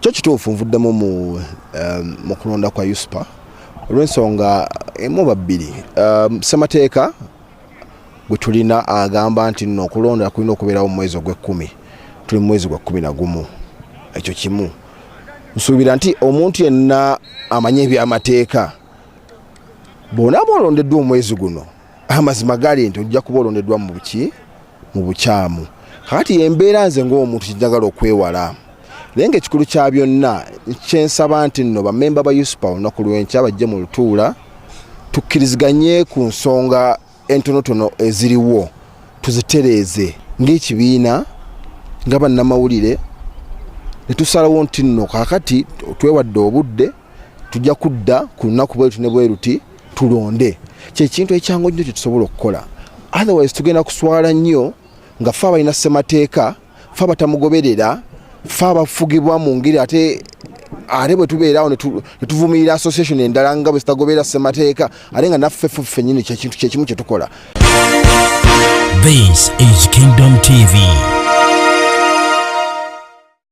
Kyo kituufu nvuddemu mu kulonda kwa USPA olw'ensonga emu babiri. Ssemateeka gwe tulina agamba nti nno okulonda kulina okubeerawo mu mwezi ogw'ekkumi. Tuli mu mwezi gwa 11. Ekyo kimu. Nsuubira nti omuntu yenna amanye eby'amateeka bonna boolondeddwa omwezi guno amazima gali nti ojja kuba olondeddwa mu bukyamu. Kakati embeera nze ng'omuntu kijagala okwewala. Naye ng'ekikulu kya byonna kyensaba nti nno bammemba ba USPA olunaku lw'enkya bajje mu lutuula tukkiriziganye ku nsonga entonotono eziriwo tuzitereeze ng'ekibiina nga bannamawulire ne tusalawo nti nno kaakati twewadde obudde tujja kudda ku lunaku bweruti ne bweruti tulonde. Kyekintu ekyangu nnyo kye tusobola okukola. Otherwise tugenda kuswala nnyo nga ffe abalina ssemateeka ffe abatamugoberera ffe abafugibwa mu ngeri ate bwe tubeerawo ne tuvumirira association endala nga bwe zitagoberera ssemateeka ate nga naffe ffennyini kyekimu kye tukola. This is Kingdom TV.